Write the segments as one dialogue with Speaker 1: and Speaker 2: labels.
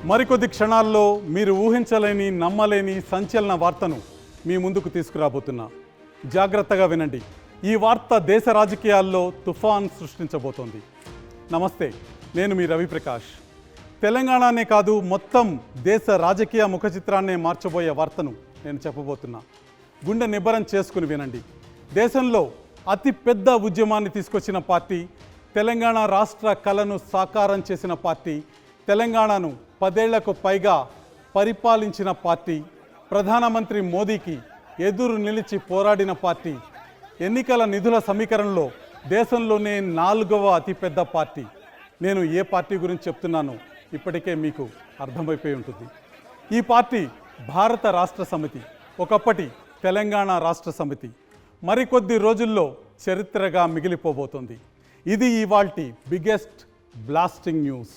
Speaker 1: మరికొద్ది క్షణాల్లో మీరు ఊహించలేని నమ్మలేని సంచలన వార్తను మీ ముందుకు తీసుకురాబోతున్నా. జాగ్రత్తగా వినండి. ఈ వార్త దేశ రాజకీయాల్లో తుఫాన్ సృష్టించబోతోంది. నమస్తే, నేను మీ రవిప్రకాష్. తెలంగాణనే కాదు, మొత్తం దేశ రాజకీయ ముఖ చిత్రాన్నే మార్చబోయే వార్తను నేను చెప్పబోతున్నా. గుండె నిబ్బరం చేసుకుని వినండి. దేశంలో అతి పెద్ద ఉద్యమాన్ని తీసుకొచ్చిన పార్టీ, తెలంగాణ రాష్ట్ర కలను సాకారం చేసిన పార్టీ, తెలంగాణను 10 ఏళ్లకు పైగా పరిపాలించిన పార్టీ, ప్రధానమంత్రి మోదీకి ఎదురు నిలిచి పోరాడిన పార్టీ, ఎన్నికల నిధుల సమీకరణలో దేశంలోనే 4వ అతిపెద్ద పార్టీ. నేను ఏ పార్టీ గురించి చెప్తున్నానో ఇప్పటికే మీకు అర్థమైపోయి ఉంటుంది. ఈ పార్టీ భారత రాష్ట్ర సమితి, ఒకప్పటి తెలంగాణ రాష్ట్ర సమితి. మరికొద్ది రోజుల్లో చరిత్రగా మిగిలిపోబోతోంది. ఇది ఇవాల్టి బిగ్గెస్ట్ బ్లాస్టింగ్ న్యూస్.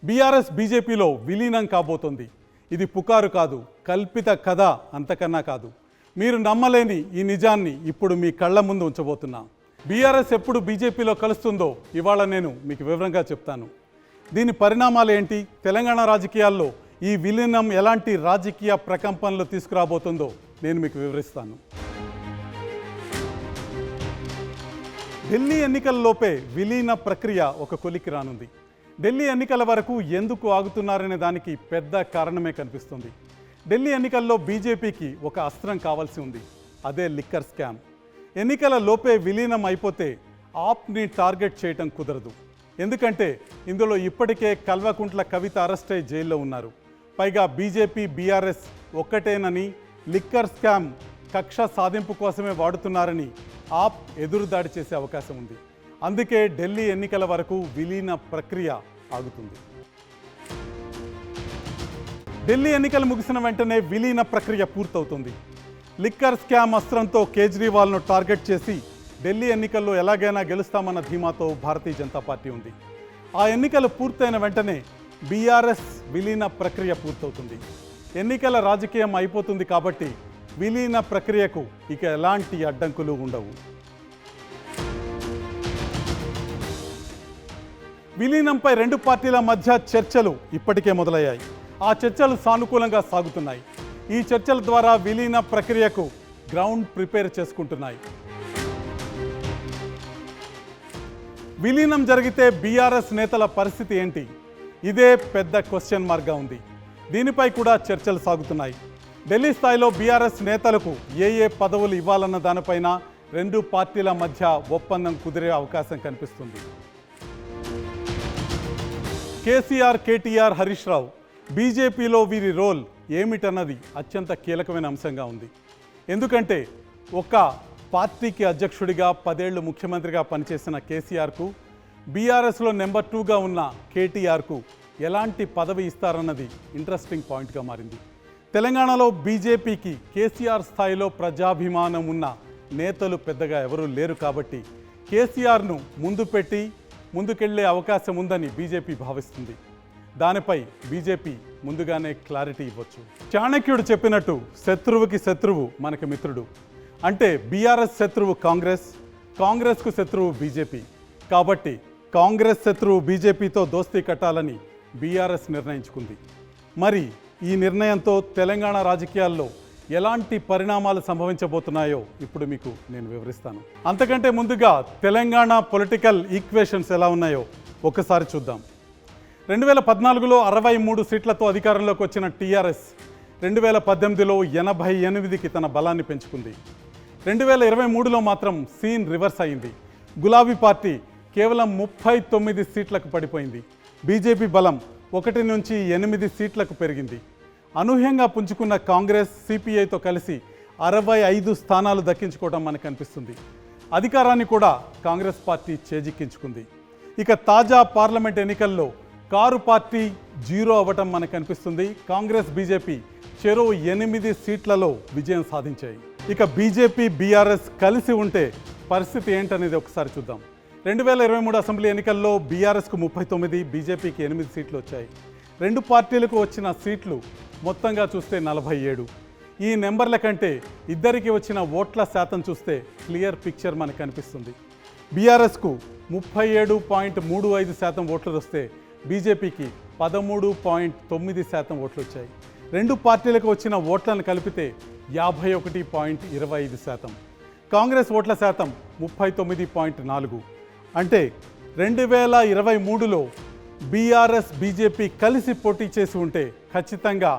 Speaker 1: బీఆర్ఎస్ బీజేపీలో విలీనం కాబోతోంది. ఇది పుకారు కాదు, కల్పిత కథ అంతకన్నా కాదు. మీరు నమ్మలేని ఈ నిజాన్ని ఇప్పుడు మీ కళ్ళ ముందు ఉంచబోతున్నా. బీఆర్ఎస్ ఎప్పుడు బీజేపీలో కలుస్తుందో ఇవాళ నేను మీకు వివరంగా చెప్తాను. దీని పరిణామాలు ఏంటి, తెలంగాణ రాజకీయాల్లో ఈ విలీనం ఎలాంటి రాజకీయ ప్రకంపనలు తీసుకురాబోతుందో నేను మీకు వివరిస్తాను. ఢిల్లీ ఎన్నికల్లోపే విలీన ప్రక్రియ ఒక కొలికి రానుంది. ఢిల్లీ ఎన్నికల వరకు ఎందుకు ఆగుతున్నారనే దానికి పెద్ద కారణమే కనిపిస్తుంది. ఢిల్లీ ఎన్నికల్లో బీజేపీకి ఒక అస్త్రం కావాల్సి ఉంది. అదే లిక్కర్ స్కామ్. ఎన్నికల లోపే విలీనం అయిపోతే ఆప్ని టార్గెట్ చేయటం కుదరదు. ఎందుకంటే ఇందులో ఇప్పటికే కల్వకుంట్ల కవిత అరెస్ట్ అయి జైల్లో ఉన్నారు. పైగా బీజేపీ బీఆర్ఎస్ ఒక్కటేనని, లిక్కర్ స్కామ్ కక్ష సాధింపు కోసమే వాడుతున్నారని ఆప్ ఎదురుదాడి చేసే అవకాశం ఉంది. అందుకే ఢిల్లీ ఎన్నికల వరకు విలీన ప్రక్రియ ఆగుతుంది. ఢిల్లీ ఎన్నికలు ముగిసిన వెంటనే విలీన ప్రక్రియ పూర్తవుతుంది. లిక్కర్ స్కామ్ అస్త్రంతో కేజ్రీవాల్ను టార్గెట్ చేసి ఢిల్లీ ఎన్నికల్లో ఎలాగైనా గెలుస్తామన్న ధీమాతో భారతీయ జనతా పార్టీ ఉంది. ఆ ఎన్నికలు పూర్తయిన వెంటనే బీఆర్ఎస్ విలీన ప్రక్రియ పూర్తవుతుంది. ఎన్నికల రాజకీయం అయిపోతుంది కాబట్టి విలీన ప్రక్రియకు ఇక ఎలాంటి అడ్డంకులు ఉండవు. విలీనంపై 2 పార్టీల మధ్య చర్చలు ఇప్పటికే మొదలయ్యాయి. ఆ చర్చలు సానుకూలంగా సాగుతున్నాయి. ఈ చర్చల ద్వారా విలీన ప్రక్రియకు గ్రౌండ్ ప్రిపేర్ చేసుకుంటున్నాయి. విలీనం జరిగితే బీఆర్ఎస్ నేతల పరిస్థితి ఏంటి? ఇదే పెద్ద క్వశ్చన్ మార్క్గా ఉంది. దీనిపై కూడా చర్చలు సాగుతున్నాయి. ఢిల్లీ స్థాయిలో బీఆర్ఎస్ నేతలకు ఏ పదవులు ఇవ్వాలన్న దానిపైన 2 పార్టీల మధ్య ఒప్పందం కుదిరే అవకాశం కనిపిస్తుంది. కేసీఆర్, కేటీఆర్, హరీష్ రావు, బీజేపీలో వీరి రోల్ ఏమిటన్నది అత్యంత కీలకమైన అంశంగా ఉంది. ఎందుకంటే ఒక పార్టీకి అధ్యక్షుడిగా 10 ఏళ్లు ముఖ్యమంత్రిగా పనిచేసిన కేసీఆర్కు, బీఆర్ఎస్లో నెంబర్ 2గా ఉన్న కేటీఆర్కు ఎలాంటి పదవి ఇస్తారన్నది ఇంట్రెస్టింగ్ పాయింట్గా మారింది. తెలంగాణలో బీజేపీకి కేసీఆర్ స్థాయిలో ప్రజాభిమానం ఉన్న నేతలు పెద్దగా ఎవరూ లేరు కాబట్టి కేసీఆర్ను ముందు పెట్టి ముందుకెళ్లే అవకాశం ఉందని బీజేపీ భావిస్తుంది. దానిపై బీజేపీ ముందుగానే క్లారిటీ ఇవ్వచ్చు. చాణక్యుడు చెప్పినట్టు శత్రువుకి శత్రువు మనకి మిత్రుడు. అంటే బీఆర్ఎస్ శత్రువు కాంగ్రెస్, కాంగ్రెస్కు శత్రువు బీజేపీ. కాబట్టి కాంగ్రెస్ శత్రువు బీజేపీతో దోస్తీ కట్టాలని బీఆర్ఎస్ నిర్ణయించుకుంది. మరి ఈ నిర్ణయంతో తెలంగాణ రాజకీయాల్లో ఎలాంటి పరిణామాలు సంభవించబోతున్నాయో ఇప్పుడు మీకు నేను వివరిస్తాను. అంతకంటే ముందుగా తెలంగాణ పొలిటికల్ ఈక్వేషన్స్ ఎలా ఉన్నాయో ఒకసారి చూద్దాం. 2014లో 63 సీట్లతో అధికారంలోకి వచ్చిన టీఆర్ఎస్ 2018లో 88కి తన బలాన్ని పెంచుకుంది. 2023లో మాత్రం సీన్ రివర్స్ అయింది. గులాబీ పార్టీ కేవలం 39 సీట్లకు పడిపోయింది. బీజేపీ బలం 1 నుంచి 8 సీట్లకు పెరిగింది. అనూహ్యంగా పుంజుకున్న కాంగ్రెస్, సిపిఐతో కలిసి 65 స్థానాలు దక్కించుకోవడం మనకు కనిపిస్తుంది. అధికారాన్ని కూడా కాంగ్రెస్ పార్టీ చేజిక్కించుకుంది. ఇక తాజా పార్లమెంట్ ఎన్నికల్లో కారు పార్టీ 0 అవ్వటం మనకు కనిపిస్తుంది. కాంగ్రెస్, బీజేపీ చెరో 8 సీట్లలో విజయం సాధించాయి. ఇక బీజేపీ, బీఆర్ఎస్ కలిసి ఉంటే పరిస్థితి ఏంటనేది ఒకసారి చూద్దాం. 2023 అసెంబ్లీ ఎన్నికల్లో బీఆర్ఎస్కు 39, బీజేపీకి 8 సీట్లు వచ్చాయి. 2 పార్టీలకు వచ్చిన సీట్లు మొత్తంగా చూస్తే 47. ఈ నెంబర్ల కంటే ఇద్దరికి వచ్చిన ఓట్ల శాతం చూస్తే క్లియర్ పిక్చర్ మనకు కనిపిస్తుంది. బీఆర్ఎస్కు 37.35% ఓట్లు వస్తే బీజేపీకి 13.9% ఓట్లు వచ్చాయి. రెండు పార్టీలకు వచ్చిన ఓట్లను కలిపితే 51.25%. కాంగ్రెస్ ఓట్ల శాతం 39.4. అంటే 2023లో బీఆర్ఎస్ బీజేపీ కలిసి పోటీ చేసి ఉంటే ఖచ్చితంగా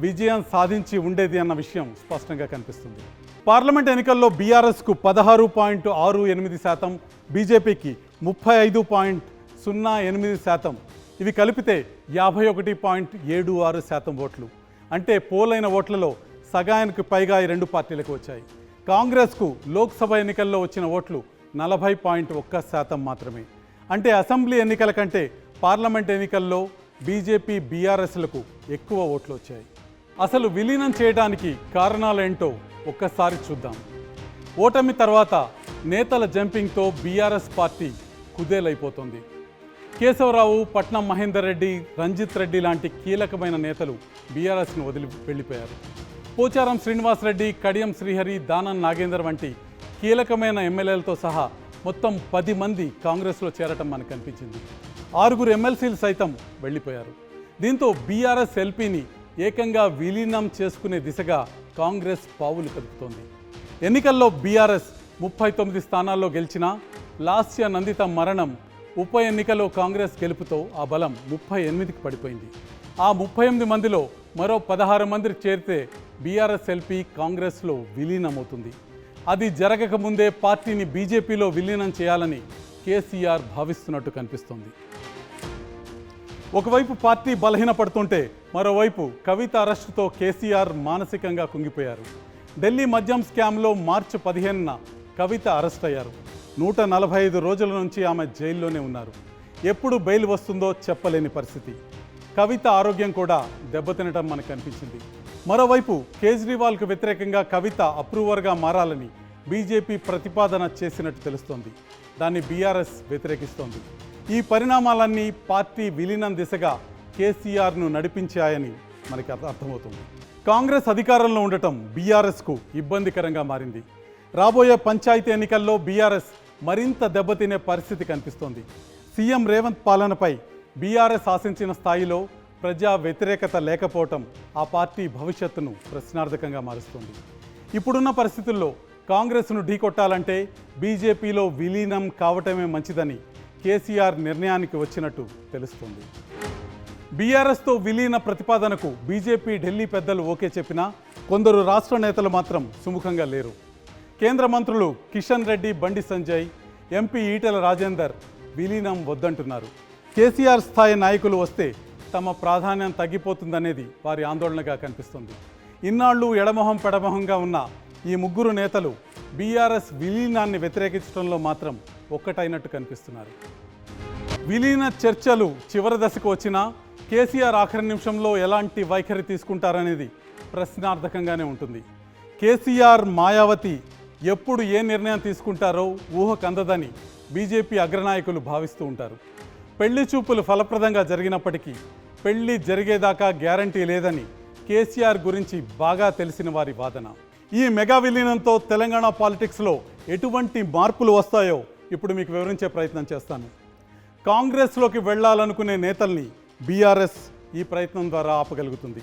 Speaker 1: విజయం సాధించి ఉండేది అన్న విషయం స్పష్టంగా కనిపిస్తుంది. పార్లమెంట్ ఎన్నికల్లో బీఆర్ఎస్కు 16.68%, బీజేపీకి 35.08%. ఇవి కలిపితే 51.76% ఓట్లు. అంటే పోలైన ఓట్లలో సగానికి పైగా ఈ రెండు పార్టీలకు వచ్చాయి. కాంగ్రెస్కు లోక్సభ ఎన్నికల్లో వచ్చిన ఓట్లు 40.1% మాత్రమే. అంటే అసెంబ్లీ ఎన్నికల కంటే పార్లమెంట్ ఎన్నికల్లో బీజేపీ బీఆర్ఎస్లకు ఎక్కువ ఓట్లు వచ్చాయి. అసలు విలీనం చేయడానికి కారణాలేంటో ఒక్కసారి చూద్దాం. ఓటమి తర్వాత నేతల జంపింగ్తో బీఆర్ఎస్ పార్టీ కుదేలైపోతుంది. కేశవరావు, పట్నం మహేందర్ రెడ్డి, రంజిత్ రెడ్డి లాంటి కీలకమైన నేతలు బీఆర్ఎస్ను వదిలి వెళ్ళిపోయారు. పోచారం శ్రీనివాసరెడ్డి, కడియం శ్రీహరి, దానం నాగేందర్ వంటి కీలకమైన ఎమ్మెల్యేలతో సహా మొత్తం 10 మంది కాంగ్రెస్లో చేరటం మనకు కనిపించింది. 6 ఎమ్మెల్సీలు సైతం వెళ్ళిపోయారు. దీంతో బీఆర్ఎస్ ఎల్పీని ఏకంగా విలీనం చేసుకునే దిశగా కాంగ్రెస్ పావులు కదుపుతోంది. ఎన్నికల్లో బీఆర్ఎస్ 39 స్థానాల్లో గెలిచినా లాస్య నందిత మరణం, ఉప ఎన్నికలో కాంగ్రెస్ గెలుపుతో ఆ బలం 38కి పడిపోయింది. ఆ 38 మందిలో మరో 16 మంది చేరితే బీఆర్ఎస్ ఎల్పీ కాంగ్రెస్లో విలీనమవుతుంది. అది జరగకముందే పార్టీని బీజేపీలో విలీనం చేయాలని కేసీఆర్ భావిస్తున్నట్టు కనిపిస్తోంది. ఒకవైపు పార్టీ బలహీనపడుతుంటే మరోవైపు కవిత అరెస్టుతో కేసీఆర్ మానసికంగా కుంగిపోయారు. ఢిల్లీ మద్యం స్కామ్లో మార్చి 15న కవిత అరెస్ట్ అయ్యారు. 145 రోజుల నుంచి ఆమె జైల్లోనే ఉన్నారు. ఎప్పుడు బెయిల్ వస్తుందో చెప్పలేని పరిస్థితి. కవిత ఆరోగ్యం కూడా దెబ్బతినటం మనకు కనిపించింది. మరోవైపు కేజ్రీవాల్కు వ్యతిరేకంగా కవిత అప్రూవర్గా మారాలని బీజేపీ ప్రతిపాదన చేసినట్టు తెలుస్తోంది. దాన్ని బీఆర్ఎస్ వ్యతిరేకిస్తోంది. ఈ పరిణామాలన్నీ పార్టీ విలీనం దిశగా కేసీఆర్ను నడిపించాయని మనకి అర్థమవుతుంది. కాంగ్రెస్ అధికారంలో ఉండటం బీఆర్ఎస్కు ఇబ్బందికరంగా మారింది. రాబోయే పంచాయతీ ఎన్నికల్లో బీఆర్ఎస్ మరింత దెబ్బతినే పరిస్థితి కనిపిస్తోంది. సీఎం రేవంత్ పాలనపై బీఆర్ఎస్ ఆశించిన స్థాయిలో ప్రజా వ్యతిరేకత లేకపోవటం ఆ పార్టీ భవిష్యత్తును ప్రశ్నార్థకంగా మారుస్తుంది. ఇప్పుడున్న పరిస్థితుల్లో కాంగ్రెస్ను ఢీకొట్టాలంటే బీజేపీలో విలీనం కావటమే మంచిదని కేసీఆర్ నిర్ణయానికి వచ్చినట్టు తెలుస్తుంది. బీఆర్ఎస్తో విలీన ప్రతిపాదనకు బీజేపీ ఢిల్లీ పెద్దలు ఓకే చెప్పినా కొందరు రాష్ట్ర నేతలు మాత్రం సుముఖంగా లేరు. కేంద్ర మంత్రులు కిషన్ రెడ్డి, బండి సంజయ్, ఎంపీ ఈటెల రాజేందర్ విలీనం వద్దంటున్నారు. కేసీఆర్ స్థాయి నాయకులు వస్తే తమ ప్రాధాన్యం తగ్గిపోతుందనేది వారి ఆందోళనగా కనిపిస్తుంది. ఇన్నాళ్ళు ఎడమొహం పెడమొహంగా ఉన్న ఈ ముగ్గురు నేతలు బీఆర్ఎస్ విలీనాన్ని వ్యతిరేకించడంలో మాత్రం ఒక్కటైనట్టు కనిపిస్తున్నారు. విలీన చర్చలు చివరి దశకు వచ్చినా కేసీఆర్ ఆఖరి నిమిషంలో ఎలాంటి వైఖరి తీసుకుంటారనేది ప్రశ్నార్థకంగానే ఉంటుంది. కేసీఆర్, మాయావతి ఎప్పుడు ఏ నిర్ణయం తీసుకుంటారో ఊహకందదని బీజేపీ అగ్రనాయకులు భావిస్తూ ఉంటారు. పెళ్లి చూపులు ఫలప్రదంగా జరిగినప్పటికీ పెళ్లి జరిగేదాకా గ్యారంటీ లేదని కేసీఆర్ గురించి బాగా తెలిసిన వారి వాదన. ఈ మెగా విలీనంతో తెలంగాణ పాలిటిక్స్లో ఎటువంటి మార్పులు వస్తాయో ఇప్పుడు మీకు వివరించే ప్రయత్నం చేస్తాను. కాంగ్రెస్లోకి వెళ్లాలనుకునే నేతల్ని బీఆర్ఎస్ ఈ ప్రయత్నం ద్వారా ఆపగలుగుతుంది.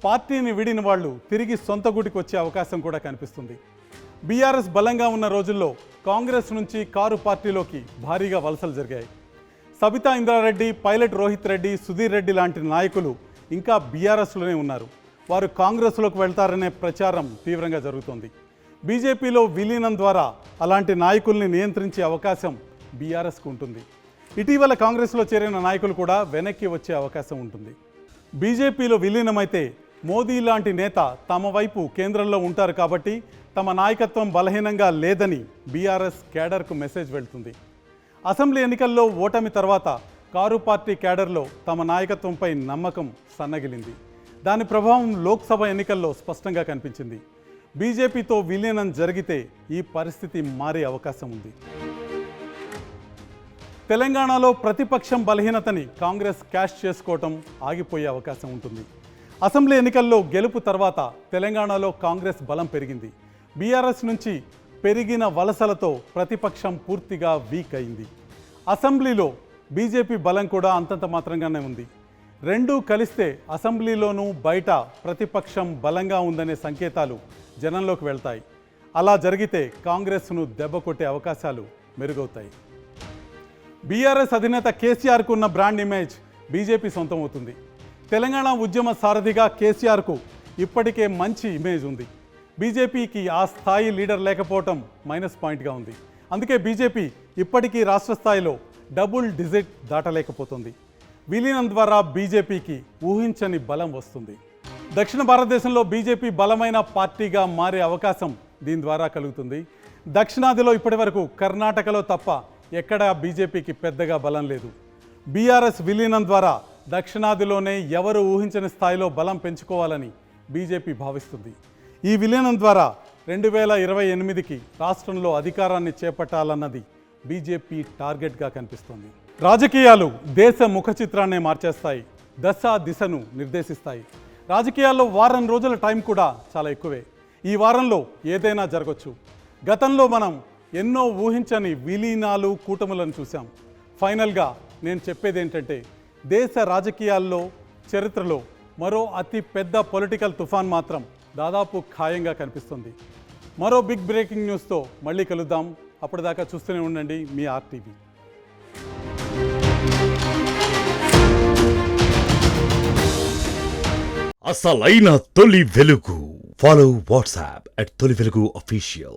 Speaker 1: పార్టీని విడిన వాళ్ళు తిరిగి సొంత గుడికి వచ్చే అవకాశం కూడా కనిపిస్తుంది. బీఆర్ఎస్ బలంగా ఉన్న రోజుల్లో కాంగ్రెస్ నుంచి కారు పార్టీలోకి భారీగా వలసలు జరిగాయి. సబితా ఇంద్రారెడ్డి, పైలట్ రోహిత్ రెడ్డి, సుధీర్ రెడ్డి లాంటి నాయకులు ఇంకా బీఆర్ఎస్లోనే ఉన్నారు. వారు కాంగ్రెస్లోకి వెళ్తారనే ప్రచారం తీవ్రంగా జరుగుతోంది. బీజేపీలో విలీనం ద్వారా అలాంటి నాయకుల్ని నియంత్రించే అవకాశం బీఆర్ఎస్కు ఉంటుంది. ఇటీవల కాంగ్రెస్లో చేరిన నాయకులు కూడా వెనక్కి వచ్చే అవకాశం ఉంటుంది. బీజేపీలో విలీనమైతే మోదీ లాంటి నేత తమ వైపు కేంద్రంలో ఉంటారు కాబట్టి తమ నాయకత్వం బలహీనంగా లేదని బీఆర్ఎస్ క్యాడర్కు మెసేజ్ వెళ్తుంది. అసెంబ్లీ ఎన్నికల్లో ఓటమి తర్వాత కారు పార్టీ క్యాడర్లో తమ నాయకత్వంపై నమ్మకం సన్నగిలింది. దాని ప్రభావం లోక్సభ ఎన్నికల్లో స్పష్టంగా కనిపించింది. బీజేపీతో విలీనం జరిగితే ఈ పరిస్థితి మారే అవకాశం ఉంది. తెలంగాణలో ప్రతిపక్షం బలహీనతని కాంగ్రెస్ క్యాష్ చేసుకోవటం ఆగిపోయే అవకాశం ఉంటుంది. అసెంబ్లీ ఎన్నికల్లో గెలుపు తర్వాత తెలంగాణలో కాంగ్రెస్ బలం పెరిగింది. బీఆర్ఎస్ నుంచి పెరిగిన వలసలతో ప్రతిపక్షం పూర్తిగా వీక్ అయింది. అసెంబ్లీలో బీజేపీ బలం కూడా అంతంత మాత్రంగానే ఉంది. రెండూ కలిస్తే అసెంబ్లీలోనూ బయట ప్రతిపక్షం బలంగా ఉందనే సంకేతాలు జనంలోకి వెళ్తాయి. అలా జరిగితే కాంగ్రెస్ను దెబ్బ కొట్టే అవకాశాలు మెరుగవుతాయి. బీఆర్ఎస్ అధినేత కేసీఆర్కు ఉన్న బ్రాండ్ ఇమేజ్ బీజేపీ సొంతమవుతుంది. తెలంగాణ ఉద్యమ సారథిగా కేసీఆర్కు ఇప్పటికే మంచి ఇమేజ్ ఉంది. బీజేపీకి ఆ స్థాయి లీడర్ లేకపోవటం మైనస్ పాయింట్గా ఉంది. అందుకే బీజేపీ ఇప్పటికీ రాష్ట్ర స్థాయిలో డబుల్ డిజిట్ దాటలేకపోతుంది. విలీనం ద్వారా బీజేపీకి ఊహించని బలం వస్తుంది. దక్షిణ భారతదేశంలో బీజేపీ బలమైన పార్టీగా మారే అవకాశం దీని ద్వారా కలుగుతుంది. దక్షిణాదిలో ఇప్పటివరకు కర్ణాటకలో తప్ప ఎక్కడా బీజేపీకి పెద్దగా బలం లేదు. బీఆర్ఎస్ విలీనం ద్వారా దక్షిణాదిలోనే ఎవరు ఊహించని స్థాయిలో బలం పెంచుకోవాలని బీజేపీ భావిస్తుంది. ఈ విలీనం ద్వారా 2028కి రాష్ట్రంలో అధికారాన్ని చేపట్టాలన్నది బీజేపీ టార్గెట్గా కనిపిస్తోంది. రాజకీయాలు దేశ ముఖ చిత్రాన్నే మార్చేస్తాయి, దశ దిశను నిర్దేశిస్తాయి. రాజకీయాల్లో వారం రోజుల టైం కూడా చాలా ఎక్కువే. ఈ వారంలో ఏదైనా జరగచ్చు. గతంలో మనం ఎన్నో ఊహించని విలీనాలు, కూటములను చూసాం. ఫైనల్గా నేను చెప్పేది ఏంటంటే, దేశ రాజకీయాల్లో చరిత్రలో మరో అతి పెద్ద పొలిటికల్ తుఫాన్ మాత్రం దాదాపు ఖాయంగా కనిపిస్తుంది. మరో బిగ్ బ్రేకింగ్ న్యూస్తో మళ్ళీ కలుద్దాం. అప్పటిదాకా చూస్తూనే ఉండండి మీ ఆర్టీవీ.
Speaker 2: అసలైన తొలి వెలుగు. ఫాలో వాట్సాప్ @తొలి వెలుగు official.